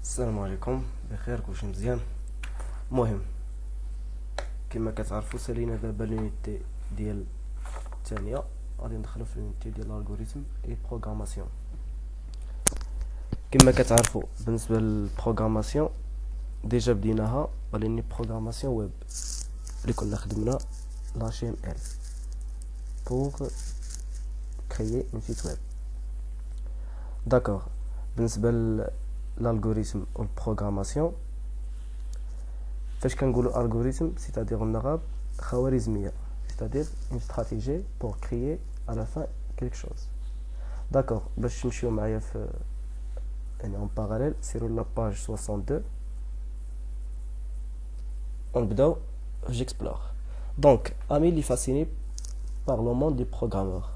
السلام عليكم، بخير كلشي مزيان. المهم كما كتعرفوا سالينا دابا لونيتي ديال الثانيه، غادي ندخلو في لونيتي ديال الالغوريثم اي بروغراماسيون. كما كتعرفوا بالنسبه للبروغراماسيون ديجا بديناها ولكن بروغراماسيون ويب اللي كنا خدمنا HTML pour créer une site web. D'accord. بالنسبه l'algorithme ou la programmation, فاش كنقولوا algorithme, c'est-à-dire النغاب خوارزمية, c'est-à-dire une stratégie pour créer à la fin quelque chose. D'accord, باش تمشيو معايا في يعني en parallèle, سيروا la page 62. On بداو, j'explore. Donc, Amil est fasciné par le monde des programmeurs.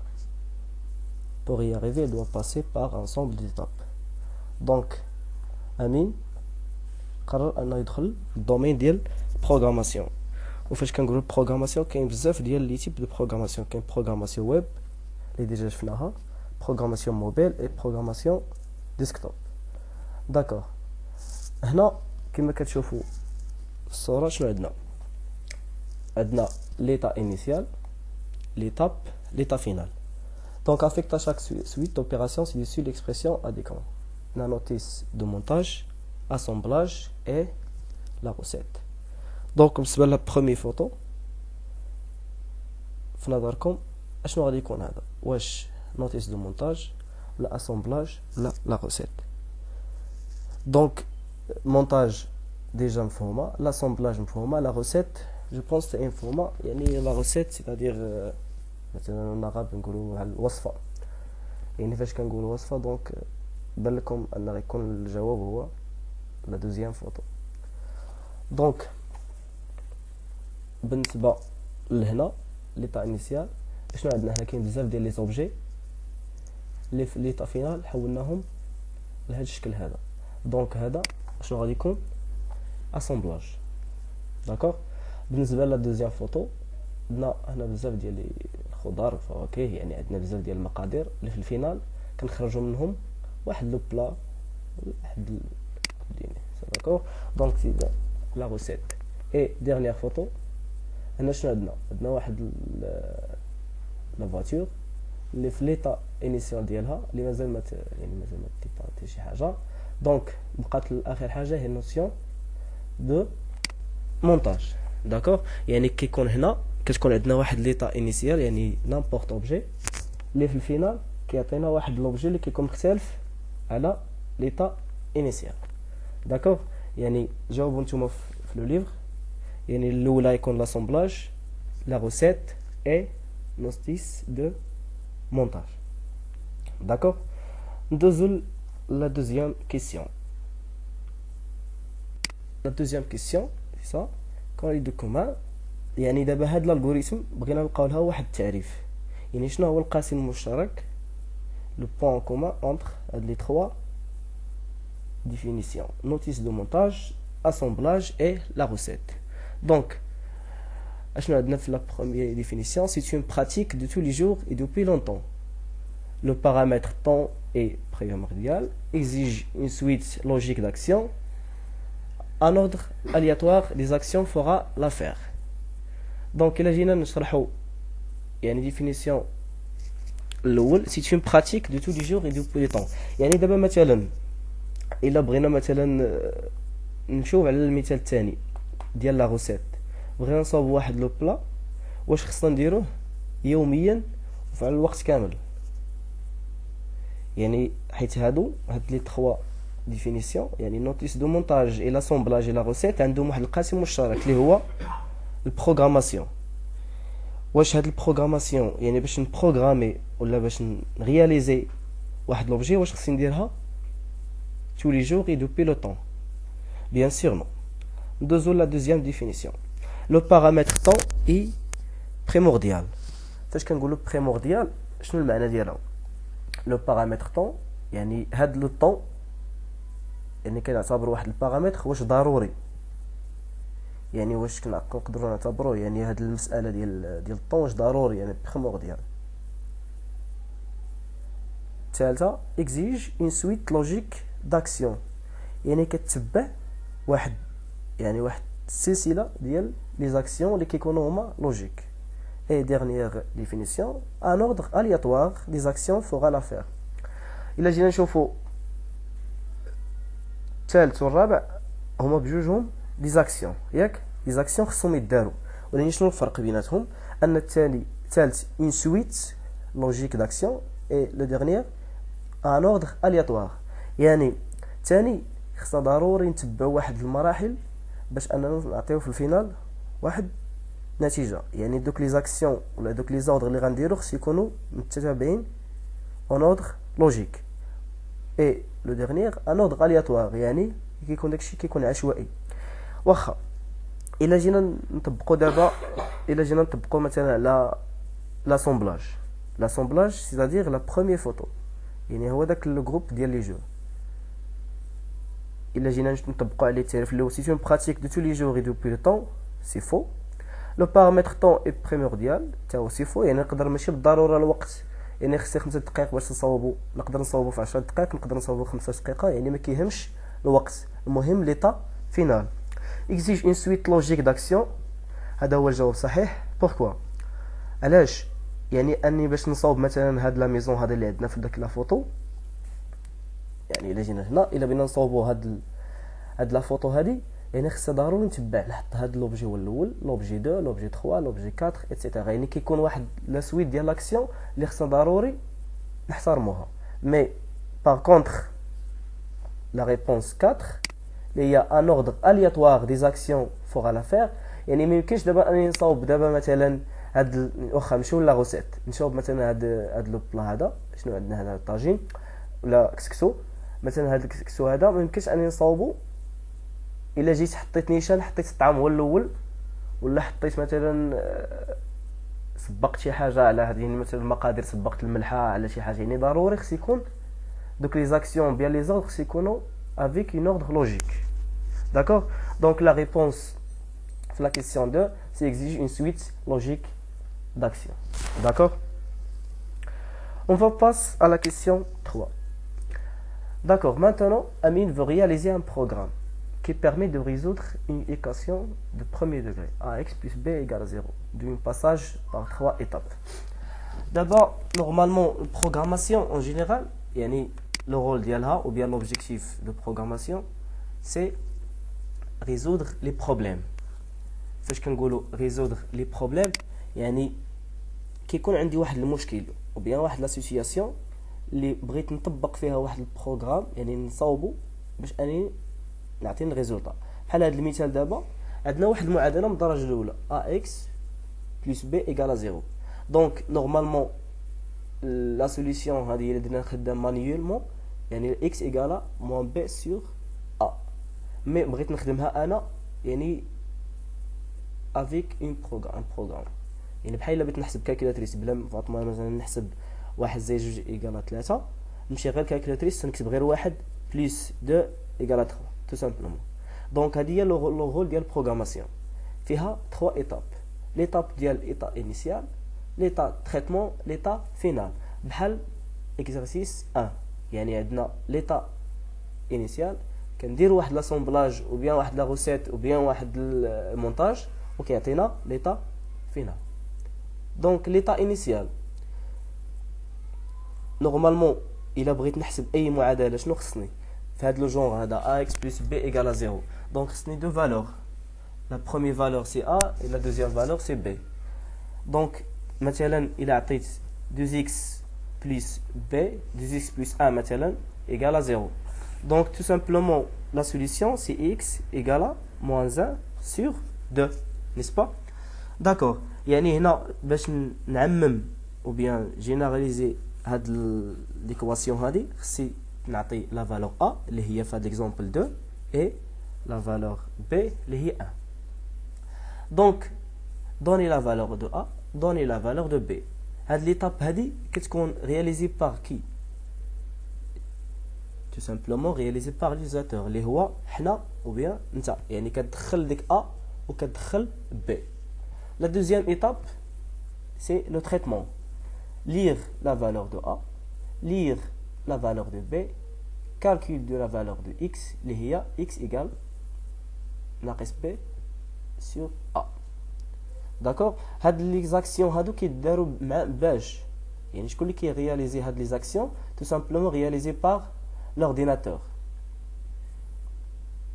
Pour y arriver, il doit passer par un ensemble d'étapes. Donc, امين قرر انه يدخل الدومين ديال البروغراماسيون. وفاش كنقولوا البروغراماسيون كاين بزاف ديال لي تيب دو بروغراماسيون. كاين بروغراماسيون ويب اللي ديجا شفناها, بروغراماسيون موبيل اي بروغراماسيون ديسكتوب. داكوغ, هنا كما كتشوفوا الصوره شنو عندنا ليتا انيسيال, l'état final. Donc affecte à chaque suite d'opérations ci-dessus l'expression adéquate. La notice de montage, assemblage et la recette. Donc بالنسبة la première photo في نظركم اشنو غادي يكون هذا؟ واش notice de montage ولا assemblage ولا la recette؟ Donc montage déjà مفهومة, l'assemblage مفهومة, la recette je pense c'est مفهومة. يعني la recette c'est-à-dire مثلا النغاب نقولوا على الوصفة. يعني فاش كنقولوا وصفة دونك بان لكم ان غيكون الجواب هو لا دوزيام فوتو. دونك بالنسبه لهنا ليطا انيسيال شنو عندنا هنا؟ كاين بزاف ديال لي زوبجي اللي في ليطا فينال حولناهم لهذا الشكل هذا. دونك هذا شنو غادي يكون؟ اسامبلاج. داكوغ. بالنسبه لا دوزيام فوتو عندنا هنا بزاف ديال الخضار والفواكه, يعني عندنا بزاف ديال المقادير اللي في الفينال كنخرجوا منهم واحد لو بلا واحد ديني. داكوغ. دونك سي لا روسيت. اي ديرنيير فوتو هنا شنو عندنا واحد لا فواتور اللي في ليطا انيسيال ديالها اللي مازال ما تيبارتي شي حاجه. دونك بقات اخر حاجه هي نوسيون دو مونتاج. داكوغ. يعني كيكون هنا كتكون عندنا واحد ليطا انيسيال يعني نامبورط اوبجي اللي في الفينال كيعطينا واحد لوبجي اللي كيكون مختلف على ليطا انيسيال. داكوغ. يعني جاوبوا نتوما في لو ليفر. يعني الاولى يكون لاسامبلاج, لا روسيت اي نوتيس دو مونتاج. داكوغ. ندوزو لا دوزيام كيسيون. لا دوزيام كيسيون سي سا كون دو كومان. يعني دابا هاد الالغوريثم بغينا نلقاو لها واحد التعريف. يعني شنو هو القاسم المشترك, le point commun entre les trois définitions: notice de montage, assemblage et la recette. Donc, la première définition, c'est une pratique de tous les jours et depuis longtemps. Le paramètre temps est primordial, exige une suite logique d'actions. Un ordre aléatoire des actions fera l'affaire. Donc, il a une définition. الاول سي اون براتيك دو تو لي جور اي دو بو لي طون. يعني دابا مثلا الا بغينا مثلا نشوف على المثال الثاني ديال لا روسيت, بغينا نصاوب واحد لو بلا, واش خصنا نديروه يوميا وفي الوقت كامل؟ يعني حيت هاد لي 3 ديفينيسيون يعني نوتيس دو مونتاج اي لاسامبلاج اي لا روسيت عندهم واحد القاسم مشترك اللي هو البروغراماسيون. واش هاد البروغراماسيون يعني باش نبروغرامي ولا باش نرياليزي واحد لوبجي واش خصني نديرها tous les jours et depuis le temps? Bien sûr non. ندوزو la deuxième définition. Le paramètre temps est primordial. فاش كنقولوا primordial شنو المعنى ديالها؟ لو بارامتر طون يعني هاد لو طون يعني كنعتبر واحد البارامتر واش ضروري, يعني واش كنقدروا نعتبروه يعني هاد المساله ديال الطون واش ضروري يعني primordial. الثالثه exige une suite logique d'action, يعني كتبع واحد السلسله ديال لي زاكسيون اللي كيكونوا هما لوجيك. Et dernière définition, un ordre aléatoire des actions fera l'affaire. إلا جينا نشوفوا الثالث والرابع هما بجوجهم لي زاكسيون ياك، لي زاكسيون خصهم يداروا، ولكن شنو الفرق بيناتهم؟ ان الثالث une suite logique d'action et le dernier un ordre aléatoire. يعني الثاني خصنا ضروري نتبعوا واحد المراحل باش اننا نعطيو في الفينال واحد نتيجه. يعني دوك لي زاكسيون ولا دوك لي زوردر اللي غنديرو خص يكونوا متتابعين اون اوردر لوجيك. اي لو ديرنيير ان اوردر الياتوار، يعني كيكون داكشي كيكون عشوائي. واخا الا جينا نطبقوا مثلا على لاسومبلاج سيتادير لا بروميير فوتو، يعني هو داك لو جروب ديال لي جو. الا جينا نطبقوا عليه التعريف اللي هو سي اون براتيك دو تو لي جور اي دوبوي لو طون، سي فو. لو بارامتر طون اي بريمورديال تا هو سي فو، يعني نقدر ماشي بالضروره الوقت، يعني خصني 5 دقائق باش نصاوبو، نقدر نصاوبو في 10 دقائق، نقدر نصاوبو 5 دقائق، يعني ما كيهمش الوقت، المهم ليطا فينال. exige une suite logique d'action. هذا هو الجواب صحيح. بوركوا؟ علاش؟ يعني اني باش نصاوب مثلا هاد لا ميزون هذا اللي عندنا في داك لا فوتو، يعني الا جينا هنا الا بغينا نصاوبو هاد لا فوتو هادي، يعني خصها ضروري نتبع نحط هاد لوبجي هو الاول، لوبجي 2، لوبجي 3، لوبجي 4 ايتترا. يعني كيكون واحد لا سويت ديال لاكسيون اللي خصنا ضروري نحترموها. مي باغ كونطخ لا ريبونس 4 اللي هي ان اوردر الياتوار دي زاكسيون فور لافير، يعني ما يمكنش دابا اني نصاوب دابا مثلا هاد واخا نمشيو لا غوسيت، نشوف مثلا هاد لو بلا هذا شنو عندنا هنا طاجين ولا كسكسو، مثلا هاد الكسكسو هذا ما يمكنش اني نصاوبو الا جيت حطيت نيشان، حطيت الطعام هو الاول، ولا حطيت مثلا سبقت شي حاجه على هذه، يعني مثلا المقادير سبقت الملحه على شي حاجه، يعني ضروري خص يكون دوك لي زاكسيون بيان لي زوردر خص يكونوا avec une ordre logique. D'accord? Donc la réponse à la question 2, c'est exige une suite logique d'actions. D'accord? On va passer à la question 3. D'accord, maintenant, Amine veut réaliser un programme qui permet de résoudre une équation de premier degré, ax plus b égale 0, d'un passage par 3 étapes. D'abord, normalement, programmation en général, yani, le rôle d'IALA ou bien l'objectif de programmation, c'est résoudre les problèmes. فاش كنقولوا résoudre les problèmes يعني كيكون عندي واحد المشكل ou bien واحد لا سيتوياسيون اللي بغيت نطبق فيها واحد البروغرام، يعني نصاوبو باش اني نعطيني الريزولطا. بحال هذا المثال دابا عندنا واحد المعادله من الدرجه الاولى ax plus b égale 0. دونك نورمالمون لا سوليسيون هذه اللي درنا خدام مانيولمون، يعني x égale moins b sur a، مي بغيت نخدمها انا يعني avec un programme. يعني بحال الا بغيت نحسب كالكولاتريس بلا فاطمه مثلا نحسب 1 زائد 2 ايكال 3، نمشي غير كالكولاتريس نكتب غير 1 بلس 2 ايكال 3 tout simplement. دونك هذه هي لو رول ديال البروغراماسيون، فيها 3 ايتاب. ليتاب ديال ايتا انيسيال، ليتا تريتمون، ليتا فينال. بحال اكزرسيس 1، يعني عندنا ليتا انيسيال كندير واحد لاسومبلاج او بيان واحد لا روسيت او بيان واحد المونتاج وكيعطينا ليتا فينال. دونك ليتا انيسيال نورمالمون الا بغيت نحسب اي معادله شنو خصني في هذا لو جونغ هذا ax plus b égale 0. دونك خصني دو فالور، لا بروميير فالور سي a et la deuxième valeur c'est b. دونك مثلا الا عطيت 2x plus b، 2x plus 1 مثلا égale 0. Donc tout simplement la solution c'est x égale moins 1 sur 2, n'est-ce pas? D'accord. يعني هنا باش نعمم ou bien généraliser هاد l'équation هادي خصني نعطي la valeur a اللي هي في هاد l'exemple 2 et la valeur b اللي هي 1. Donc donner la valeur de a, donner la valeur de b. هاد l'étape هادي كتكون réalisée par qui? tout simplement réalisé par l'utilisateur اللي هو حنا ou bien نتا، يعني كتدخل ديك a وكتدخل b. La deuxième étape c'est le traitement. Lire la valeur de a, lire la valeur de b, calcul de la valeur de x اللي هي x égale ناقص b sur a. داكوغ هاد لي زاكسيون هادو كيداروا مع باش يعني شكون اللي كيرياليزي هاد لي زاكسيون tout simplement réalisé par l'ordinateur.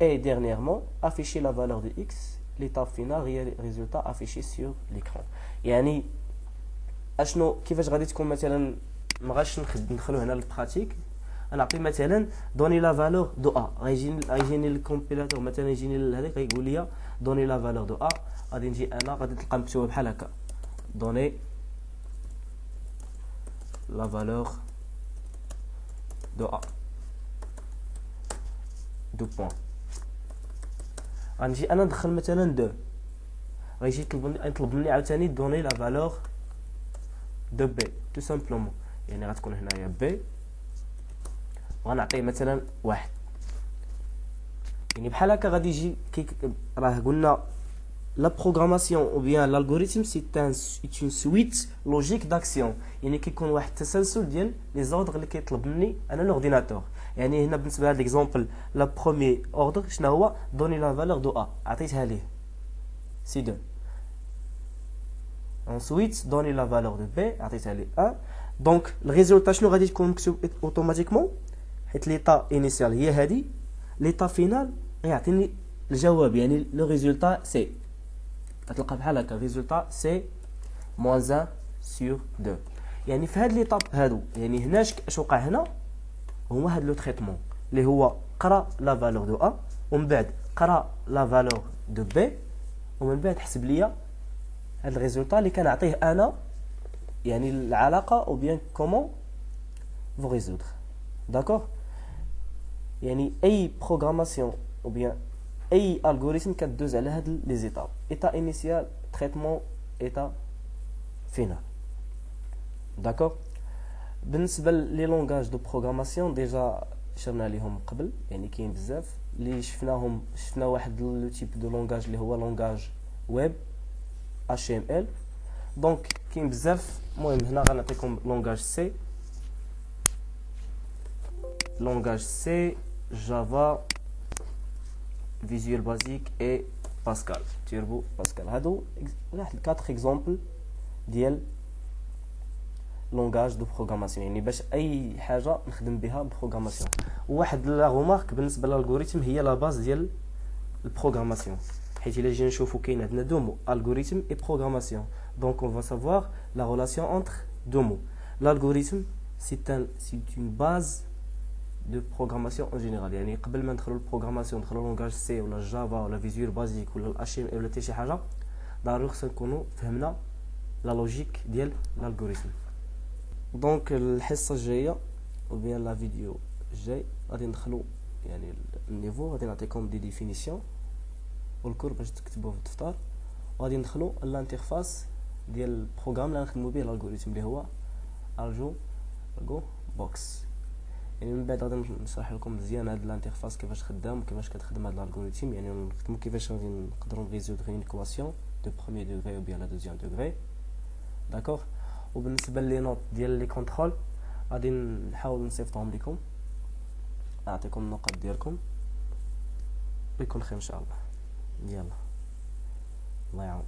Et dernièrement afficher la valeur de x, l'étape finale résultat affiché sur l'écran. يعني اشنو كيفاش غادي تكون مثلا ما غاش ندخلوا هنا للبراتيك. انا نعطي مثلا دوني لا فالور دو ا غيجيني الكومبيلاتور مثلا يجيني هذيك غيقول لي دوني لا فالور دو ا غادي نجي انا غادي تلقى مكتوبه بحال هكا دوني لا فالور دو ا دو بوين. غنجي انا ندخل مثلا 2 غيجي يطلب مني عاوتاني دوني لا فالور دو بي تو سامبلومون يعني غتكون هنايا بي وغنعطيه مثلا 1 يعني بحال هكا غادي يجي راه قلنا لا بروغراماسيون او بيان l'algorithme c'est une suite logique d'action يعني كيكون واحد التسلسل ديال لي زوردر اللي كيطلب مني انا لورديناتور. يعني هنا بالنسبه لهاد ليكزامبل لا بروميي اوردر شنو هو دوني لا فالور دو ا عطيتها ليه سي 2 ensuite donner la valeur de b عطيتها لي 1 دونك الريزولتا شنو غادي تكون مكتوب اوتوماتيكمون حيت ليطا انيسيال هي هذه ليطا فينال غيعطيني الجواب يعني لو ريزولتا سي غتلقى بحال هكا ريزولتا سي موان 1 سور 2. يعني في هاد ليطاب هادو يعني هنا اش وقع هنا هو هاد لو تريتمون اللي هو قرا لا فالور دو ا ومن بعد قرا لا فالور دو بي ومن بعد حسب ليا هاد الريزولتا اللي كنعطيه انا يعني العلاقه او بيان كومون فو ريزودر. داكوغ يعني اي بروغراماسيون او بيان اي الغوريثم كدوز على هاد لي زيتاب ايتا انيسيال تريتمون ايتا فينال. داكوغ بالنسبه لي لونغاج دو بروغراماسيون ديجا شرنا عليهم قبل يعني كاين بزاف اللي شفنا واحد لو تيب دو لونغاج اللي هو لونغاج ويب HTML. دونك كاين بزاف المهم هنا غنعطيكم لونغاج سي جافا فيزوال بازيك اي باسكال تيربو باسكال. هادو واحد 4 اكزامبل ديال لونغاج دو بروغراماسيون يعني باش اي حاجه نخدم بها بروغراماسيون. وواحد لا غومارك بالنسبه للالغوريثم هي لا باز ديال البروغراماسيون حيت الا جينا نشوفوا كاين عندنا دو مو الغوريثم اي بروغراماسيون دونك اون فا سافوار لا ريلاسيون انتر دو مو. الالغوريثم سي اون باز دو بروغراماسيون ان جينيرال يعني قبل ما ندخلوا البروغراماسيون ندخلوا لونغاج سي ولا جافا ولا فيزوال بازيك ولا الاتش ام ال ولا حتى شي حاجه ضروري خصنا نكونوا فهمنا لا لوجيك ديال الالغوريثم. دونك الحصه الجايه او بيان لا فيديو الجاي غادي ندخلوا يعني النيفو غادي نعطيكم دي ديفينيسيون والكور باش تكتبوه في الدفتر وغادي ندخلوا الانترفاس ديال البروغرام اللي غنخدموا به الالغوريثم اللي هو ارجو بوكس. يعني من بعد غادي نشرح لكم مزيان هاد الانترفاس كيفاش خدام وكيفاش كتخدم هاد الالغوريثم يعني نخدموا كيفاش غادي نقدروا نريزودغ اون ايكواسيون دو بروميير دوغري او بيان لا دوزيام دوغري. داكوغ وبالنسبه لي نوت ديال لي كونترول غادي نحاول نصيفطهم لكم نعطيكم النقط ديالكم ويكون خير ان شاء الله. يلا الله يعاون.